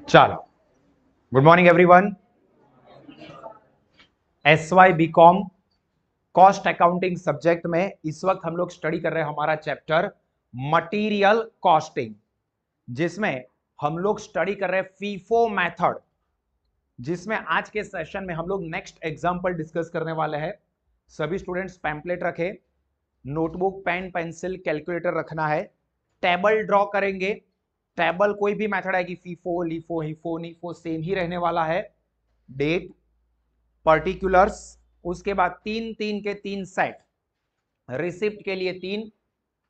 चलो, good morning everyone. SY BCom cost accounting subject में इस वक्त हम लोग स्टडी कर रहे हैं हमारा चैप्टर मटेरियल कॉस्टिंग, जिसमें हम लोग स्टडी कर रहे हैं फीफो मेथड, जिसमें आज के सेशन में हम लोग नेक्स्ट एग्जांपल डिस्कस करने वाले हैं। सभी स्टूडेंट्स पैम्पलेट रखे, नोटबुक, पेन, पेंसिल, कैलकुलेटर रखना है। टेबल ड्रॉ करेंगे। टेबल कोई भी मेथड आएगी, फीफो, लीफो, हिफो, नीफो, सेम ही रहने वाला है। डेट, पर्टिकुलर्स, उसके बाद तीन तीन के तीन सेट, रिसिप्ट के लिए तीन,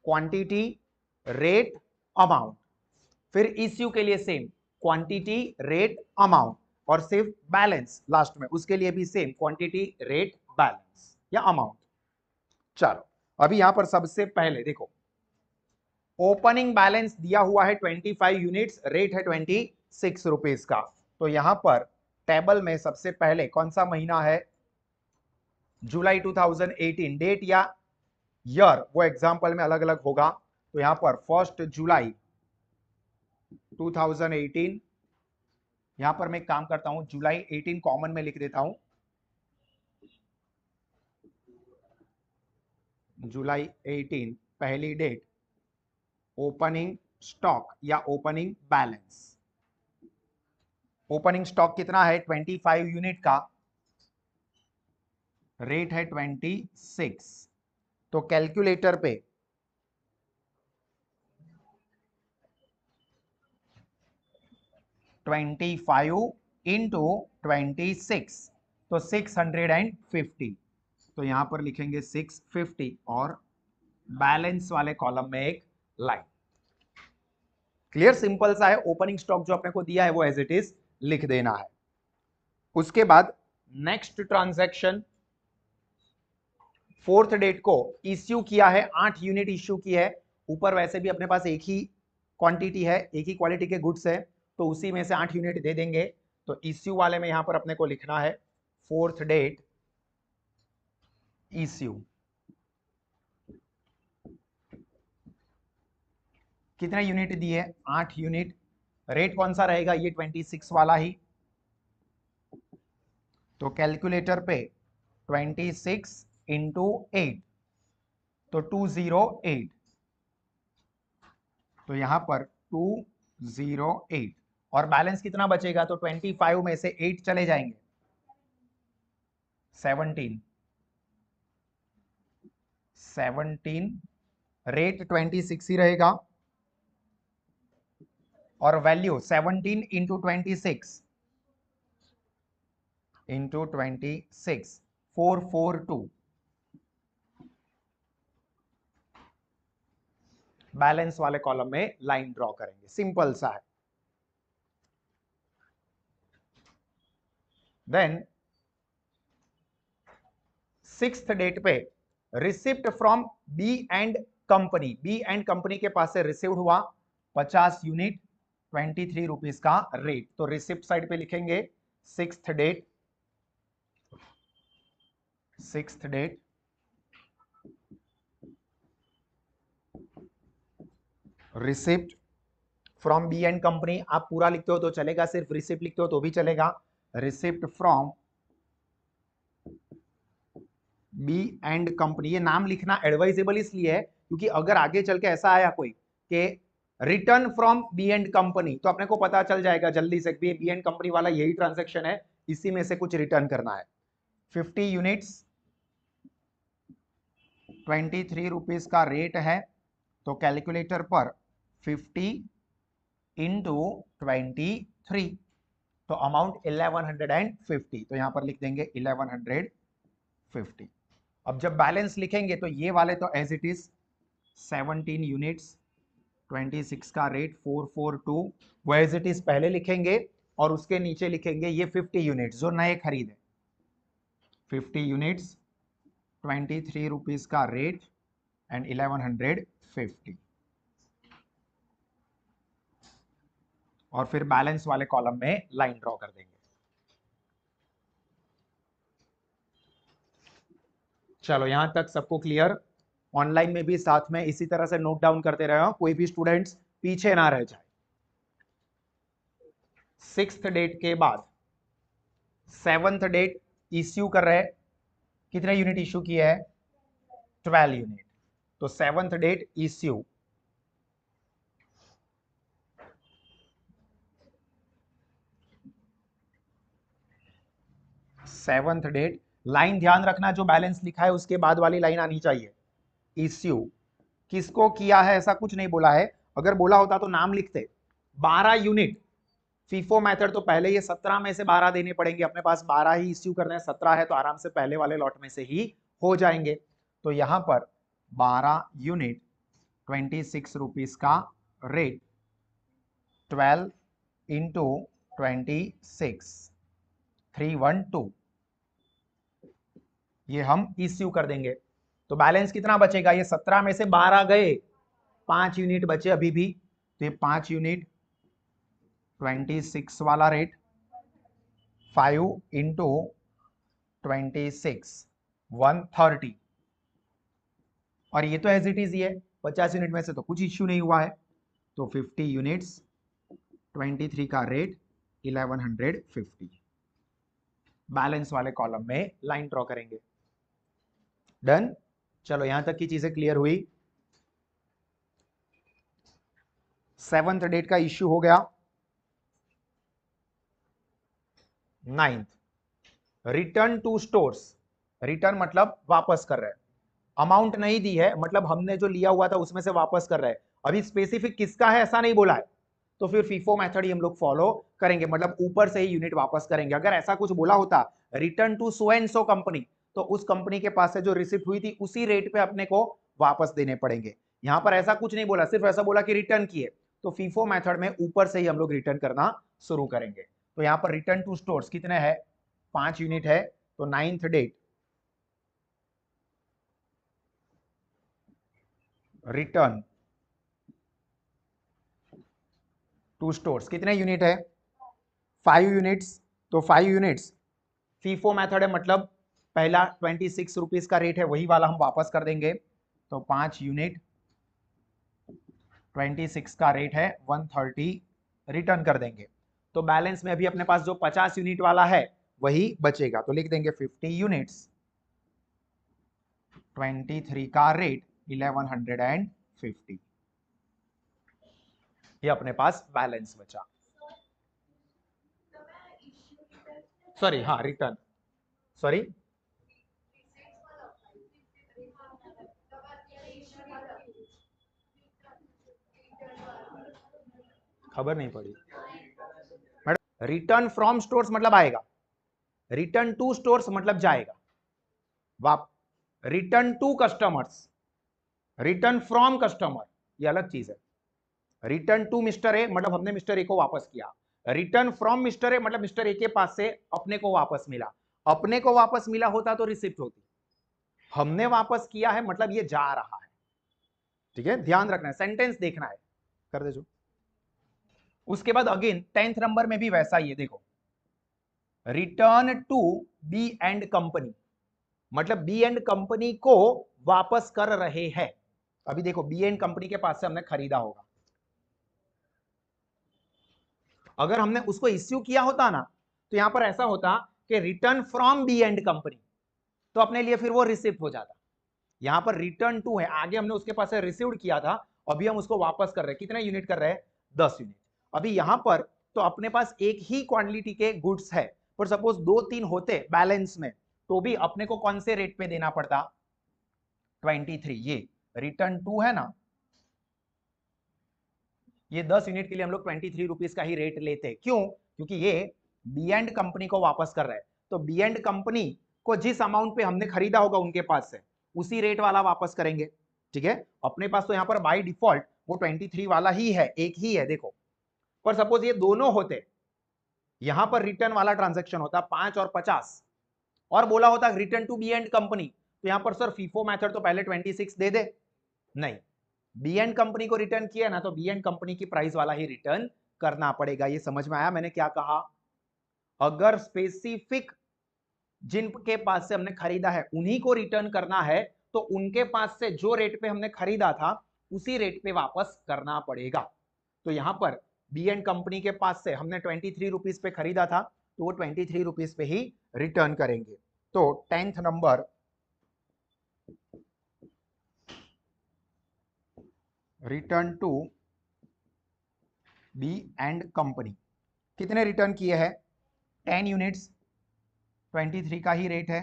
क्वांटिटी, रेट, अमाउंट। फिर इश्यू के लिए सेम, क्वांटिटी, रेट, अमाउंट, और सिर्फ बैलेंस लास्ट में, उसके लिए भी सेम, क्वांटिटी, रेट, बैलेंस या अमाउंट। चलो, अभी यहां पर सबसे पहले देखो, ओपनिंग बैलेंस दिया हुआ है 25 यूनिट्स, रेट है 26 रुपीज का। तो यहां पर टेबल में सबसे पहले कौन सा महीना है? जुलाई 2018। डेट या ईयर वो एग्जांपल में अलग अलग होगा। तो यहां पर 1 जुलाई 2018, यहां पर मैं काम करता हूं, जुलाई 18 कॉमन में लिख देता हूं। जुलाई 18 पहली डेट, ओपनिंग स्टॉक या ओपनिंग बैलेंस। ओपनिंग स्टॉक कितना है? 25 यूनिट का, रेट है 26। तो कैलकुलेटर पे 25 इंटू 26, तो 650। तो यहां पर लिखेंगे 650 और बैलेंस वाले कॉलम में एक लाइन। क्लियर, सिंपल सा है। ओपनिंग स्टॉक जो अपने को दिया है वो एज इट इज लिख देना है। उसके बाद नेक्स्ट ट्रांजैक्शन, फोर्थ डेट को इश्यू किया है, 8 यूनिट इश्यू की है। ऊपर वैसे भी अपने पास एक ही क्वांटिटी है, एक ही क्वालिटी के गुड्स है, तो उसी में से 8 यूनिट दे देंगे। तो इश्यू वाले में यहां पर अपने को लिखना है फोर्थ डेट इश्यू। कितने यूनिट दिए? 8 यूनिट। रेट कौन सा रहेगा? ये 26 वाला ही। तो कैलकुलेटर पे 26 इंटू 8, तो 208। तो यहां पर 208 और बैलेंस कितना बचेगा? तो 25 में से 8 चले जाएंगे, 17 रेट 26 ही रहेगा, और वैल्यू 17 इंटू 26 इंटू 26, 442। बैलेंस वाले कॉलम में लाइन ड्रॉ करेंगे, सिंपल सा है। देन सिक्स्थ डेट पे receipt from B and company. B and company के पास से रिसीव्ड हुआ 50 यूनिट, 23 रुपीज का रेट। तो रिसिप्ट साइड पे लिखेंगे sixth date, sixth date, receipt from B and company. आप पूरा लिखते हो तो चलेगा, सिर्फ रिसिप्ट लिखते हो तो भी चलेगा। Receipt from B and company, ये नाम लिखना एडवाइजेबल इसलिए है क्योंकि अगर आगे चल के ऐसा आया कोई कि return from B and company, तो अपने को पता चल जाएगा जल्दी से बी एंड कंपनी वाला यही ट्रांजैक्शन है, इसी में से कुछ रिटर्न करना है। 50 यूनिट्स, 23 रुपीज का रेट है। तो कैलकुलेटर पर 50 इंटू 23, तो अमाउंट 1150। तो यहां पर लिख देंगे 1150। अब जब बैलेंस लिखेंगे तो ये वाले तो एज इट इज 17 यूनिट्स, 26 का रेट 442, वो एज इट इज पहले लिखेंगे, और उसके नीचे लिखेंगे ये 50 यूनिट्स जो नए खरीदे, 50 यूनिट्स, 23 रुपीज का रेट एंड 1150, और फिर बैलेंस वाले कॉलम में लाइन ड्रॉ कर देंगे। चलो, यहां तक सबको क्लियर? ऑनलाइन में भी साथ में इसी तरह से नोट डाउन करते रहे हो, कोई भी स्टूडेंट्स पीछे ना रह जाए। 6th डेट के बाद 7th डेट इश्यू कर रहे हैं, कितने यूनिट इश्यू किए हैं? 12 यूनिट। तो 7th date issue, seventh date, line ध्यान रखना जो बैलेंस लिखा है उसके बाद वाली लाइन आनी चाहिए। इश्यू किसको किया है ऐसा कुछ नहीं बोला है, अगर बोला होता तो नाम लिखते। 12 यूनिट, फीफो मेथड तो पहले ये 17 में से 12 देने पड़ेंगे, अपने पास 12 ही इश्यू करना है, 17 है तो आराम से पहले वाले लॉट में से ही हो जाएंगे। तो यहां पर 12 यूनिट 26 रुपीज का रेट, 12 इंटू 26 312, ये हम इश्यू कर देंगे। तो बैलेंस कितना बचेगा? ये 17 में से 12 गए, 5 यूनिट बचे अभी भी, तो ये 5 यूनिट 26 वाला रेट, 5 इंटू 26 130, और ये तो एज इट इज ही है, 50 यूनिट में से तो कुछ इश्यू नहीं हुआ है, तो 50 यूनिट्स 23 का रेट 1150। बैलेंस वाले कॉलम में लाइन ड्रॉ करेंगे। डन। चलो यहां तक की चीजें क्लियर हुई। 7th डेट का इश्यू हो गया। 9th, return to stores, return मतलब वापस कर रहे हैं, अमाउंट नहीं दी है मतलब हमने जो लिया हुआ था उसमें से वापस कर रहे हैं, अभी स्पेसिफिक किसका है ऐसा नहीं बोला है, तो फिर फीफो मेथड ही हम लोग फॉलो करेंगे, मतलब ऊपर से ही यूनिट वापस करेंगे। अगर ऐसा कुछ बोला होता return to so and so company, तो उस कंपनी के पास से जो रिसिप्ट हुई थी उसी रेट पे अपने को वापस देने पड़ेंगे। यहां पर ऐसा कुछ नहीं बोला, सिर्फ ऐसा बोला कि रिटर्न किए, तो फीफो मेथड में ऊपर से ही हम लोग रिटर्न करना शुरू करेंगे। तो यहां पर रिटर्न टू स्टोर्स कितने हैं? 5 यूनिट है, तो 9th date return to stores कितने यूनिट है? 5 यूनिट्स, तो 5 यूनिट्स फीफो मेथड है मतलब पहला 26 रुपीज का रेट है वही वाला हम वापस कर देंगे, तो 5 यूनिट 26 का रेट है 130 रिटर्न कर देंगे। तो बैलेंस में अभी अपने पास जो 50 यूनिट वाला है वही बचेगा, तो लिख देंगे 50 यूनिट्स 23 का रेट 1150, ये अपने पास बैलेंस बचा। सॉरी, हाँ रिटर्न, सॉरी खबर नहीं पड़ी मैडम। रिटर्न फ्रॉम स्टोर्स मतलब आएगा, रिटर्न टू स्टोर्स मतलब जाएगा वाप, return to customers, return from customer ये अलग चीज है। रिटर्न टू मिस्टर ए मतलब हमने मिस्टर ए को वापस किया, रिटर्न फ्रॉम मिस्टर ए मतलब मिस्टर ए के पास से अपने को वापस मिला, अपने को वापस मिला होता तो रिसिप्ट होती, हमने वापस किया है मतलब ये जा रहा है। ठीक है, ध्यान रखना है, सेंटेंस देखना है, कर दे जो। उसके बाद अगेन 10th नंबर में भी वैसा ही है, देखो return to B and company मतलब बी एंड कंपनी को वापस कर रहे हैं। अभी देखो बी एंड कंपनी के पास से हमने खरीदा होगा, अगर हमने उसको इश्यू किया होता ना तो यहां पर ऐसा होता कि return from B and company, तो अपने लिए फिर वो रिसिप्ट हो जाता। यहां पर रिटर्न टू है, आगे हमने उसके पास से रिसीव्ड किया था, अभी हम उसको वापस कर रहे हैं, कितने यूनिट कर रहे हैं? 10 यूनिट। अभी यहां पर तो अपने पास एक ही क्वांटिटी के गुड्स है, पर सपोज 2-3 होते बैलेंस में तो भी अपने को कौन से रेट पे देना पड़ता? 23। ये रिटर्न टू है ना, ये 10 यूनिट के लिए हम लोग 23 रुपीज का ही रेट लेते, क्यों? क्योंकि ये बी एंड कंपनी को वापस कर रहे हैं, तो बी एंड कंपनी को जिस अमाउंट पे हमने खरीदा होगा उनके पास से उसी रेट वाला वापस करेंगे। ठीक है, अपने पास तो यहाँ पर बाय डिफॉल्ट वो 23 वाला ही है, एक ही है देखो, पर सपोज ये दोनों होते, यहां पर रिटर्न वाला ट्रांजेक्शन होता 5 और 50 और बोला होता return to B and company, तो यहां पर सर फीफो मेथड तो पहले 26 दे दे, नहीं, बी एंड कंपनी को रिटर्न किया ना तो बी एंड कंपनी की प्राइस वाला ही रिटर्न करना पड़ेगा। ये समझ में आया मैंने क्या कहा? अगर स्पेसिफिक जिनके पास से हमने खरीदा है उन्हीं को रिटर्न करना है तो उनके पास से जो रेट पे हमने खरीदा था उसी रेट पे वापस करना पड़ेगा। तो यहां पर बी एंड कंपनी के पास से हमने 23 रुपीज पे खरीदा था, तो वो 23 रुपीज पे ही रिटर्न करेंगे। तो 10th number, return to B and company. कितने रिटर्न किए हैं? 10 यूनिट्स, 23 का ही रेट है,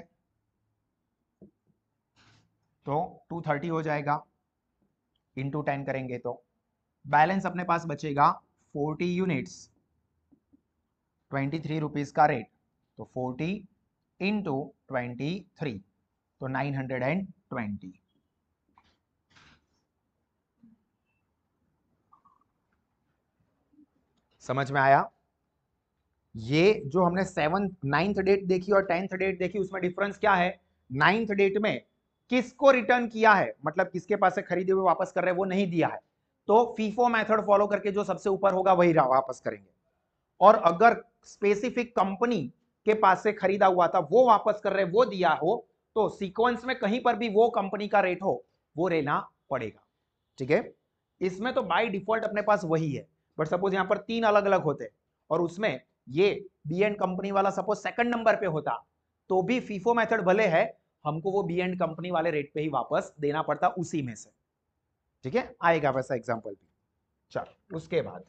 तो 230 हो जाएगा, इंटू 10 करेंगे तो बैलेंस अपने पास बचेगा 40 यूनिट्स, 23 रुपीज का रेट, तो 40 इंटू 23, तो 920। समझ में आया? ये जो हमने 9th डेट देखी और 10th डेट देखी, उसमें डिफरेंस क्या है? 9th डेट में किसको रिटर्न किया है, मतलब किसके पास से खरीदे हुए वापस कर रहे हैं, वो नहीं दिया है, तो फीफो मेथड फॉलो करके जो सबसे ऊपर होगा वही वापस करेंगे। और अगर स्पेसिफिक कंपनी के पास से खरीदा हुआ था वो वापस कर रहे, वो दिया हो, तो सीक्वेंस में कहीं पर भी वो कंपनी का रेट हो वो लेना पड़ेगा। ठीक है, इसमें तो बाय डिफॉल्ट अपने पास वही है, बट सपोज यहां पर 3 अलग अलग होते और उसमें ये बी एंड कंपनी वाला सपोज सेकंड नंबर पे होता, तो भी फीफो मेथड भले है, हमको वो बी एंड कंपनी वाले रेट पे ही वापस देना पड़ता उसी में से। ठीक है, आएगा वैसा एग्जांपल भी। चलो उसके बाद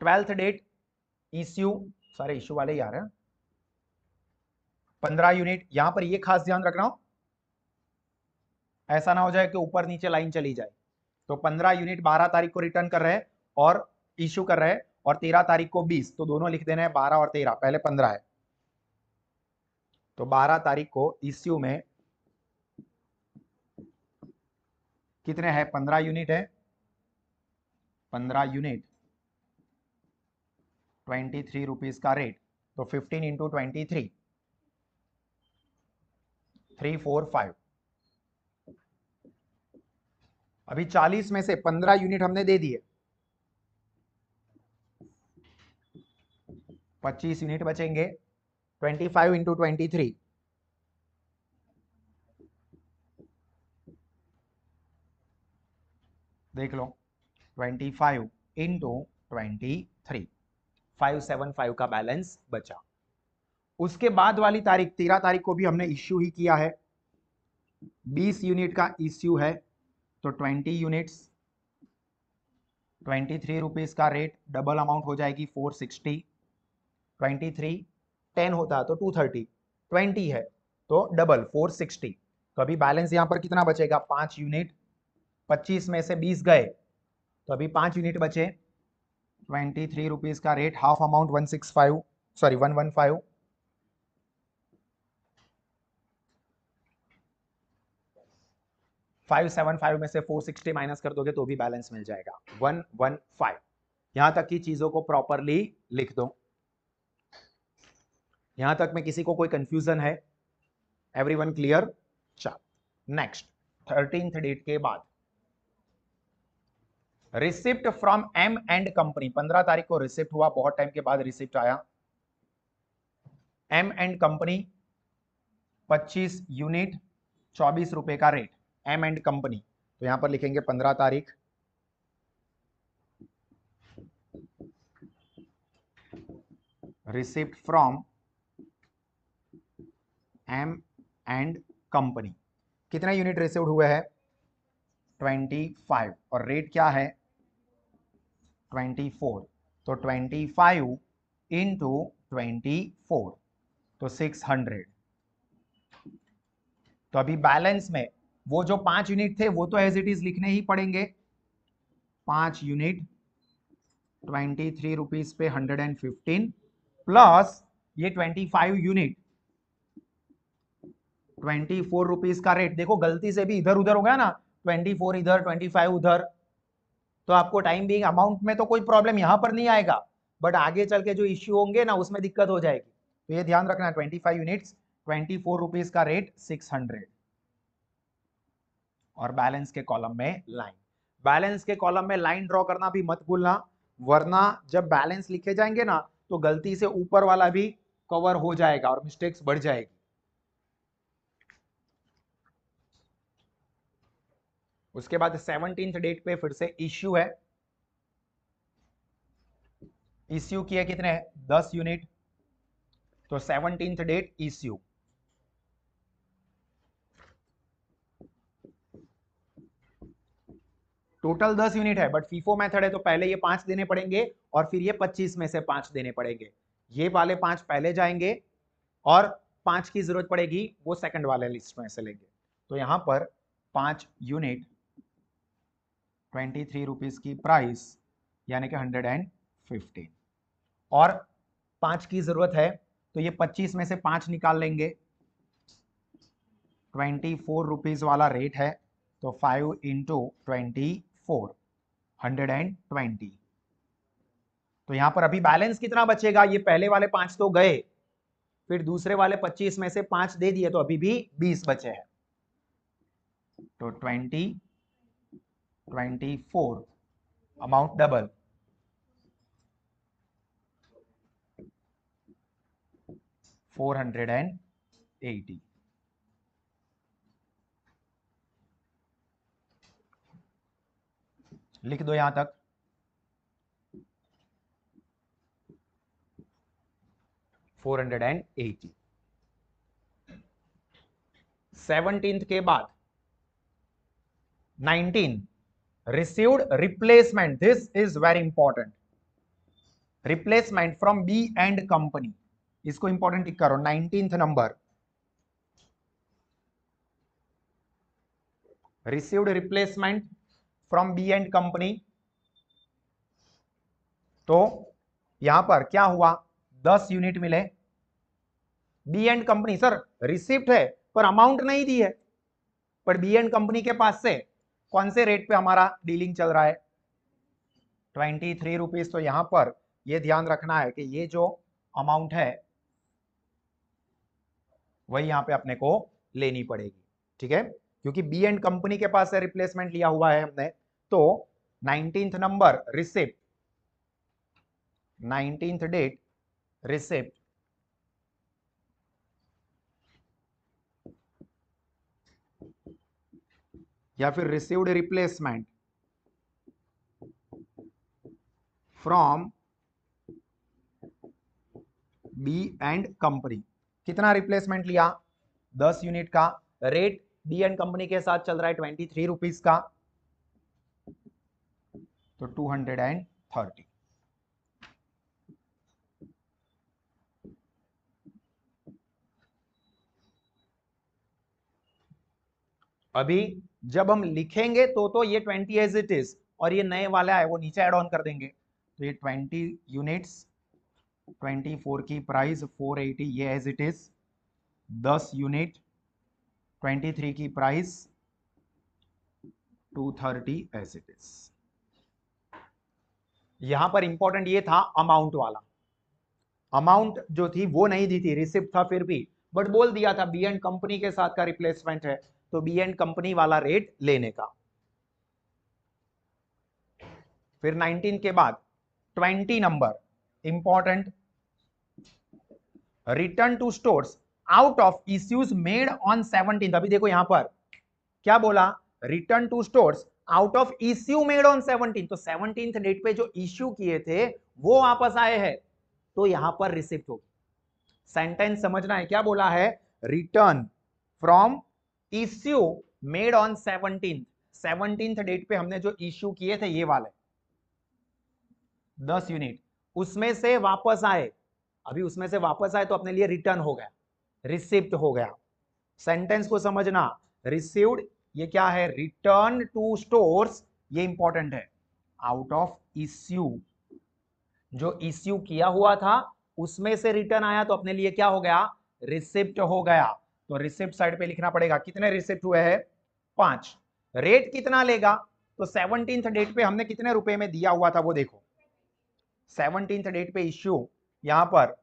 12th डेट इश्यू, सारे इश्यू वाले ही आ रहे हैं। 15 यूनिट, यहां पर ये खास ध्यान रखना हो, ऐसा ना हो जाए कि ऊपर नीचे लाइन चली जाए। तो 15 यूनिट 12 तारीख को रिटर्न कर रहे हैं और इश्यू कर रहे हैं, और 13 तारीख को 20, तो दोनों लिख देना है 12 और 13, पहले 15 है, तो 12 तारीख को इश्यू में कितने हैं? 15 यूनिट है, 15 यूनिट 23 रुपीज का रेट, तो 15 इंटू 23, 345। अभी 40 में से 15 यूनिट हमने दे दिए, 25 यूनिट बचेंगे, 25 इंटू 23, देख लो, 25 इंटू 23, 575 का बैलेंस बचा। उसके बाद वाली तारीख 13 तारीख को भी हमने इश्यू ही किया है, 20 यूनिट का इश्यू है, तो 20 यूनिट्स, 23 रुपीज का रेट, डबल अमाउंट हो जाएगी 460, 23 10 होता तो 230, 20 है तो डबल 460, तो अभी बैलेंस यहां पर कितना बचेगा? 5 यूनिट, 25 में से 20 गए, तो अभी 5 यूनिट बचे, 23 रुपीज का रेट, हाफ अमाउंट 165, सॉरी 115, 575 में से 460 माइनस कर दोगे तो भी बैलेंस मिल जाएगा 115। यहां तक की चीजों को प्रॉपरली लिख दो। यहां तक में किसी को कोई कंफ्यूजन है? Everyone clear? चल नेक्स्ट 13th डेट के बाद receipt from M and company, 15 तारीख को रिसिप्ट हुआ, बहुत टाइम के बाद रिसिप्ट आया। एम एंड कंपनी 25 यूनिट, 24 रुपए का रेट, एम एंड कंपनी, तो यहां पर लिखेंगे 15 तारीख, receipt from M and company, कितने यूनिट रिसीव्ड हुए हैं? 25, और रेट क्या है? 24, तो 25 इंटू 24, तो 600। तो अभी बैलेंस में वो जो 5 यूनिट थे वो तो एज इट इज लिखने ही पड़ेंगे, 5 यूनिट 23 रुपीज पे 115, प्लस ये 25 यूनिट 24 रुपीज का रेट। देखो गलती से भी इधर उधर हो गया ना, 24 इधर 25 उधर, तो आपको टाइम बीइंग अमाउंट में तो कोई प्रॉब्लम यहां पर नहीं आएगा, बट आगे चल के जो इश्यू होंगे ना उसमें दिक्कत हो जाएगी, तो ये ध्यान रखना, 25 यूनिट्स 24 रुपीज का रेट 600, और बैलेंस के कॉलम में लाइन, बैलेंस के कॉलम में लाइन ड्रॉ करना भी मत भूलना, वरना जब बैलेंस लिखे जाएंगे ना तो गलती से ऊपर वाला भी कवर हो जाएगा और मिस्टेक्स बढ़ जाएगी। उसके बाद 17th डेट पे फिर से इश्यू है, इश्यू किए कितने 10 यूनिट, तो 17th date issue, total 10 unit है, बट फीफो मेथड है तो पहले ये 5 देने पड़ेंगे और फिर ये 25 में से 5 देने पड़ेंगे। ये वाले 5 पहले जाएंगे और 5 की जरूरत पड़ेगी वो सेकंड वाले लिस्ट में से लेंगे। तो यहां पर 5 यूनिट 23 रुपीज की प्राइस यानी कि 115, और 5 की जरूरत है तो ये 25 में से 5 निकाल लेंगे, 24 रुपीज वाला रेट है तो 5 इंटू 24 120। तो यहां पर अभी बैलेंस कितना बचेगा, ये पहले वाले 5 तो गए, फिर दूसरे वाले 25 में से 5 दे दिए तो अभी भी 20 बचे हैं, तो 24 अमाउंट डबल 480। लिख दो यहां तक, 480। 17th के बाद 19 received replacement, this is very important, replacement from B and company, इसको इंपॉर्टेंट टिक करो, 19th number received replacement from B and company। तो यहां पर क्या हुआ, 10 यूनिट मिले, B and company, sir receipt है पर अमाउंट नहीं दी है, पर बी एंड कंपनी के पास से कौन से रेट पे हमारा डीलिंग चल रहा है, 23 रुपीज। तो यहां पर यह ध्यान रखना है कि ये जो अमाउंट है वही यहां पे अपने को लेनी पड़ेगी, ठीक है, क्योंकि बी एंड कंपनी के पास से रिप्लेसमेंट लिया हुआ है हमने। तो 19th number receipt, 19th date receipt या फिर received replacement from B and company, कितना रिप्लेसमेंट लिया, 10 यूनिट का, रेट बी एंड कंपनी के साथ चल रहा है 23 रुपीज का, तो 230। अभी जब हम लिखेंगे तो ये 20 एज इट इज, और ये नए वाला है वो नीचे ऐड ऑन कर देंगे, तो ये 20 यूनिट्स 24 की प्राइस 480 ये एज इट इज, 10 यूनिट 23 की प्राइस 230 एज इट इज। यहां पर इंपॉर्टेंट ये था अमाउंट वाला, अमाउंट जो थी वो नहीं दी थी, रिसिप्ट था फिर भी, बट बोल दिया था बी एंड कंपनी के साथ का रिप्लेसमेंट है तो बी एंड कंपनी वाला रेट लेने का। फिर 19 के बाद 20 नंबर important, return to stores out of issues made on 17। अभी देखो यहां पर क्या बोला, return to stores out of issue made on 17, तो 17th डेट पे जो इश्यू किए थे वो वापस आए हैं, तो यहां पर रिसिप्ट होगी। सेंटेंस समझना है, क्या बोला है, return from issue made on 17th date पे हमने जो इश्यू किए थे ये वाले 10 यूनिट, उसमें से वापस आए, अभी उसमें से वापस आए तो अपने लिए रिटर्न हो गया, रिसिप्ट हो गया। सेंटेंस को समझना, रिसीव्ड ये क्या है, रिटर्न टू स्टोर्स, ये इंपॉर्टेंट है, आउट ऑफ इश्यू, जो इश्यू किया हुआ था उसमें से रिटर्न आया तो अपने लिए क्या हो गया, रिसिप्ट हो गया। तो रिसिप्ट साइड पे लिखना पड़ेगा, कितने रिसिप्ट हुए हैं 5, रेट कितना लेगा, तो 17th डेट पे हमने कितने रुपए में दिया हुआ था वो देखो, 17th डेट पे इश्यू, यहां पर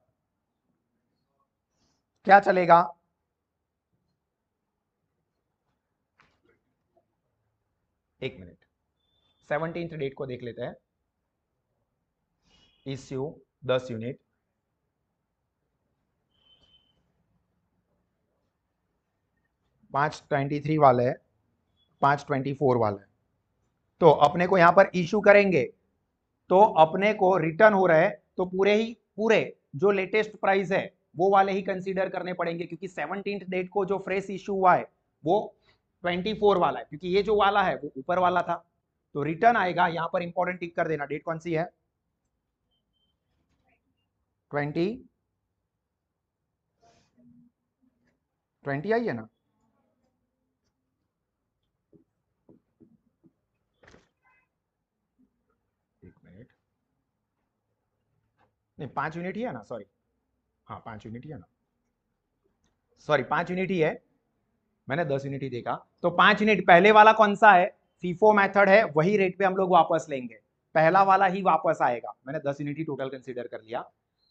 क्या चलेगा, एक मिनट 17th डेट को देख लेते हैं, इश्यू 10 यूनिट, 523 वाला है, 524 वाला है, तो अपने को यहां पर इशू करेंगे तो अपने को रिटर्न हो रहा है, तो पूरे जो लेटेस्ट प्राइस है वो वाले ही कंसीडर करने पड़ेंगे, क्योंकि 17th डेट को जो फ्रेश इशू हुआ है वो 24 वाला है, क्योंकि ये जो वाला है वो ऊपर वाला था। तो रिटर्न आएगा, यहां पर इंपॉर्टेंट टिक कर देना, डेट कौन सी है, 20 आई है ना, एक मिनट, नहीं 5 यूनिट ही है ना, सॉरी, हाँ 5 यूनिट ही है ना, सॉरी 5 यूनिट ही है, मैंने 10 यूनिट ही देखा। तो 5 यूनिट पहले वाला कौन सा है, फीफो मेथड है, वही रेट पे हम लोग वापस लेंगे, पहला वाला ही वापस आएगा। मैंने 10 यूनिट ही टोटल कंसीडर कर लिया,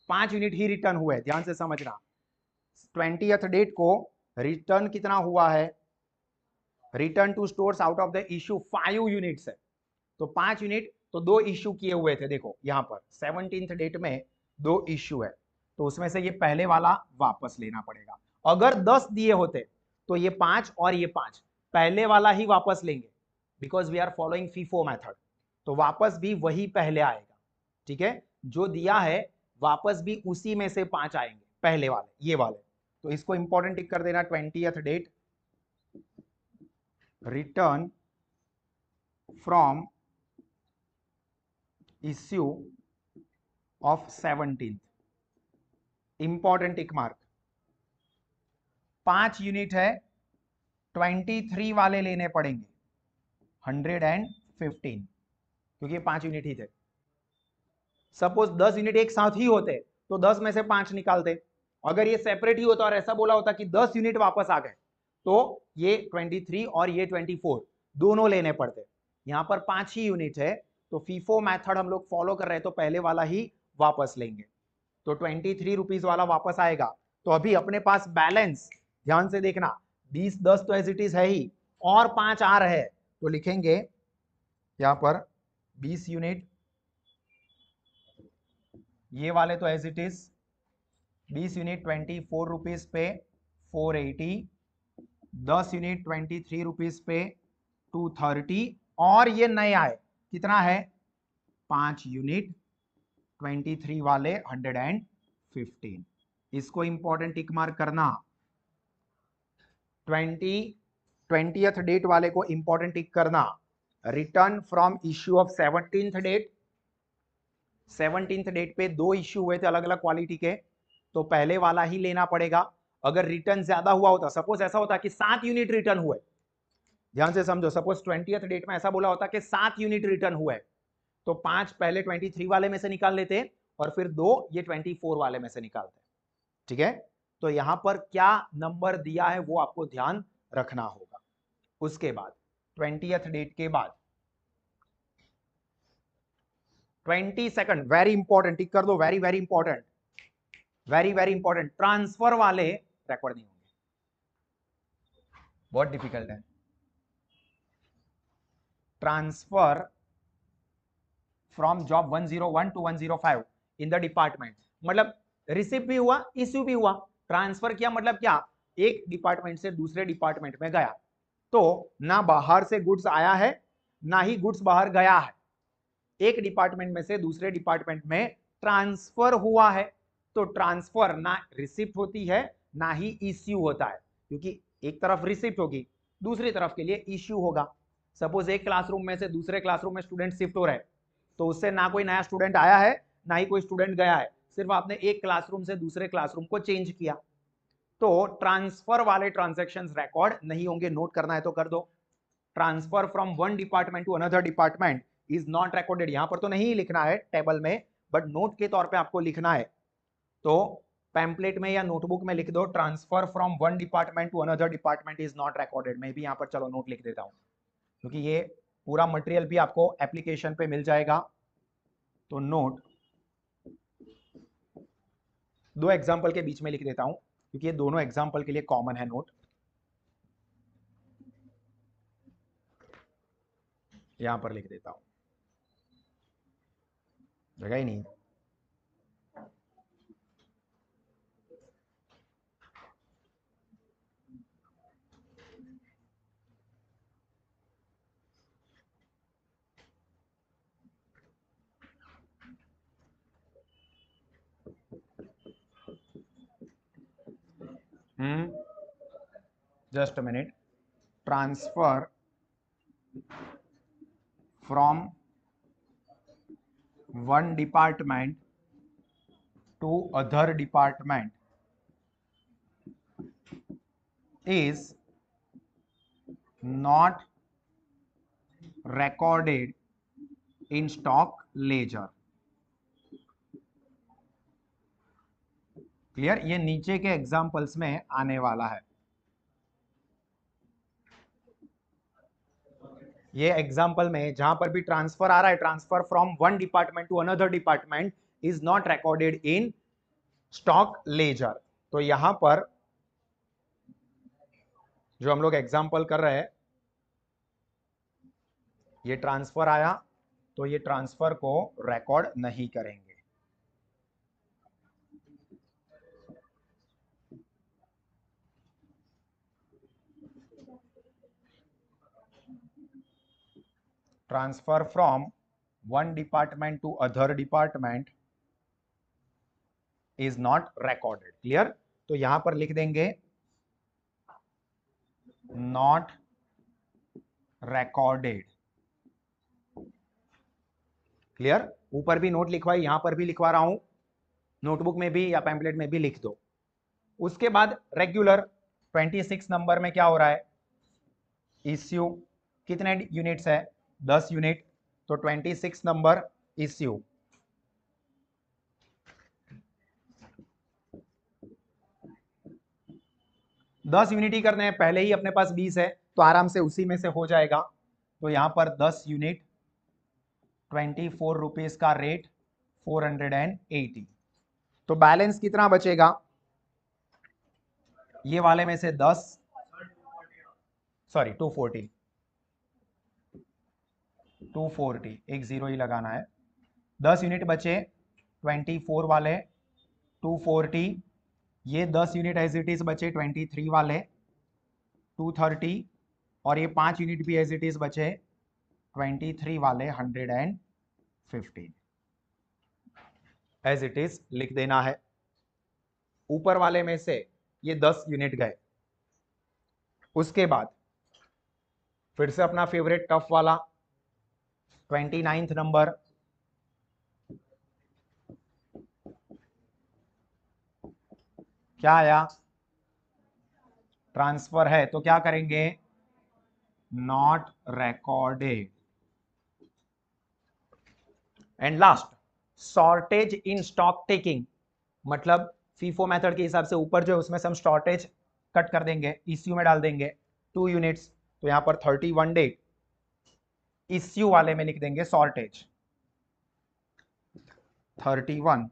5 यूनिट ही रिटर्न हुए, ध्यान से समझना। 20th डेट को रिटर्न कितना हुआ है, return to stores out of the issue 5 units है, तो 5 यूनिट, तो 2 इशू किए हुए थे, देखो यहां पर 17th डेट में 2 इशू है, तो उसमें से ये पहले वाला वापस लेना पड़ेगा। अगर 10 दिए होते तो ये 5 और ये 5 पहले वाला ही वापस लेंगे, because we are following FIFO method, तो वापस भी वही पहले आएगा, ठीक है, जो दिया है वापस भी उसी में से 5 आएंगे, पहले वाले ये वाले। तो इसको इंपॉर्टेंट टिक कर देना, 20th date return from issue of 17th, important tick mark. 5 unit है, 23 वाले लेने पड़ेंगे, 115, क्योंकि ये 5 यूनिट ही थे। सपोज 10 यूनिट एक साथ ही होते तो 10 में से 5 निकालते, अगर ये सेपरेट ही होता और ऐसा बोला होता कि 10 यूनिट वापस आ गए तो ये 23 और ये 24 दोनों लेने पड़ते। यहां पर 5 ही यूनिट है, तो फीफो मेथड हम लोग फॉलो कर रहे हैं, तो पहले वाला ही वापस लेंगे, तो 23 रुपीज वाला वापस आएगा। तो अभी अपने पास बैलेंस, ध्यान से देखना, 20 10 तो एज इट इज है ही, और 5 आ रहे हैं, तो लिखेंगे यहां पर 20 यूनिट, ये वाले तो as it is 20 unit 24 rupees पे 480, 10 यूनिट 23 रुपीज पे 230, और ये नए आए कितना है, 5 यूनिट 23 वाले 115, इसको इंपॉर्टेंट टिक मार्क करना। 20th डेट वाले को इंपॉर्टेंट टिक करना, return from issue of 17th date, 17th date पे 2 इश्यू हुए थे अलग अलग क्वालिटी के, तो पहले वाला ही लेना पड़ेगा। अगर रिटर्न ज्यादा हुआ होता, सपोज ऐसा होता कि 7 यूनिट रिटर्न हुए, ध्यान से समझो, सपोज 20th डेट में ऐसा बोला होता कि 7 यूनिट रिटर्न हुए, तो 5 पहले 23 वाले में से निकाल लेते और फिर 2 ये 24 वाले में से निकालते, ठीक है। तो यहां पर क्या नंबर दिया है वो आपको ध्यान रखना होगा। उसके बाद 20th डेट के बाद 22nd, वेरी इंपॉर्टेंट, टिक कर दो, very very important, very very important, transfer वाले रिकॉर्ड नहीं होंगे, बहुत डिफिकल्ट है। Transfer from job 101 to 105 in the department, मतलब रिसिप्ट भी हुआ इश्यू भी हुआ, ट्रांसफर किया मतलब क्या, एक डिपार्टमेंट से दूसरे डिपार्टमेंट में गया, तो ना बाहर से गुड्स आया है ना ही गुड्स बाहर गया है, एक डिपार्टमेंट में से दूसरे डिपार्टमेंट में ट्रांसफर हुआ है। तो ट्रांसफर ना रिसिप्ट होती है ना ही इश्यू होता है, क्योंकि एक तरफ रिसिप्ट होगी दूसरी तरफ के लिए इश्यू होगा। सपोज एक क्लासरूम में से दूसरे क्लासरूम में स्टूडेंट शिफ्ट हो रहे हैं, तो उससे ना कोई नया स्टूडेंट आया है ना ही कोई स्टूडेंट गया है, सिर्फ आपने एक क्लासरूम से दूसरे क्लासरूम को चेंज किया, तो ट्रांसफर वाले ट्रांजेक्शन रिकॉर्ड नहीं होंगे, नोट करना है तो कर दो। Transfer from one department to another department is not recorded, यहां पर तो नहीं लिखना है टेबल में, बट नोट के तौर पे आपको लिखना है, तो पैम्पलेट में या नोटबुक में लिख दो, transfer from one department to another department is not recorded. मैं भी यहां पर चलो नोट लिख देता हूं, क्योंकि ये पूरा मटेरियल भी आपको एप्लीकेशन पे मिल जाएगा। तो नोट 2 एग्जाम्पल के बीच में लिख देता हूं, क्योंकि ये दोनों एग्जाम्पल के लिए कॉमन है नोट, यहां पर लिख देता हूं, जगह ही नहीं। Just a minute, transfer from one department to other department is not recorded in stock ledger. Clear? ये नीचे के एग्जाम्पल्स में आने वाला है। ये एग्जाम्पल में जहां पर भी ट्रांसफर आ रहा है, transfer from one department to another department is not recorded in stock ledger. तो यहां पर जो हम लोग एग्जाम्पल कर रहे हैं, ये ट्रांसफर आया तो ये ट्रांसफर को रिकॉर्ड नहीं करेंगे। Transfer from one department to other department is not recorded. Clear? तो यहां पर लिख देंगे नॉट रिकॉर्डेड। क्लियर? ऊपर भी नोट लिखवाई, यहां पर भी लिखवा रहा हूं, नोटबुक में भी या पैम्पलेट में भी लिख दो। उसके बाद रेगुलर 26 नंबर में क्या हो रहा है, इश्यू कितने यूनिट्स है, 10 यूनिट, तो 26 नंबर इश्यू। दस यूनिट ही करने हैं, पहले ही अपने पास 20 है तो आराम से उसी में से हो जाएगा। तो यहां पर 10 यूनिट 24 रुपीज का रेट 480। तो बैलेंस कितना बचेगा, ये वाले में से 10, सॉरी 240, एक जीरो ही लगाना है। 10 यूनिट बचे 24 वाले 240, ये 10 यूनिट एज इट इज बचे 23 वाले 230, और ये 5 यूनिट भी एज इट इज बचे 23 वाले 115 एज इट इज लिख देना है। ऊपर वाले में से ये 10 यूनिट गए। उसके बाद फिर से अपना फेवरेट टफ वाला 29th नंबर, क्या आया, ट्रांसफर है तो क्या करेंगे, not recorded. And last shortage in stock taking, मतलब फीफो मेथड के हिसाब से ऊपर जो है उसमें से हम शॉर्टेज कट कर देंगे, इश्यू में डाल देंगे 2 यूनिट्स, तो यहां पर 31 डेट इश्यू वाले में लिख देंगे शॉर्टेज 31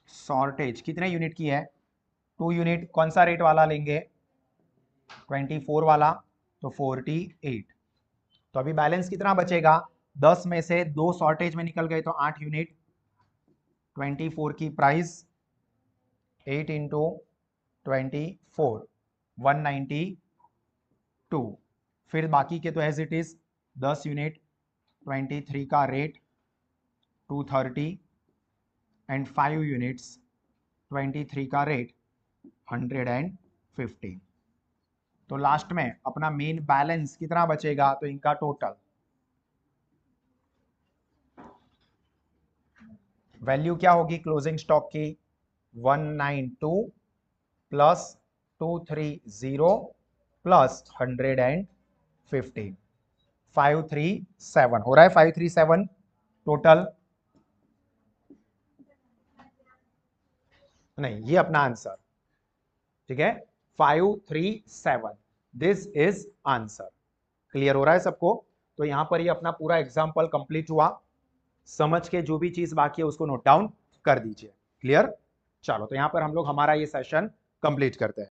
शॉर्टेज कितने यूनिट की है, 2 यूनिट, कौन सा रेट वाला लेंगे, 24 वाला, तो 48। तो अभी बैलेंस कितना बचेगा, 10 में से 2 शॉर्टेज में निकल गए तो 8 यूनिट, 24 की प्राइस 8 इंटू 24 192, फिर बाकी के तो एज इट इज 10 यूनिट 23 का रेट 230 एंड 5 यूनिट्स 23 का रेट 115। तो लास्ट में अपना मेन बैलेंस कितना बचेगा, तो इनका टोटल वैल्यू क्या होगी क्लोजिंग स्टॉक की, 192 प्लस 230 प्लस 115, 537 हो रहा है, 537 टोटल, नहीं ये अपना आंसर, ठीक है, 537, दिस इज आंसर। क्लियर हो रहा है सबको? तो यहां पर ये अपना पूरा एग्जाम्पल कंप्लीट हुआ। समझ के जो भी चीज बाकी है उसको नोट डाउन कर दीजिए। क्लियर? चलो तो यहां पर हम लोग हमारा ये सेशन कंप्लीट करते हैं।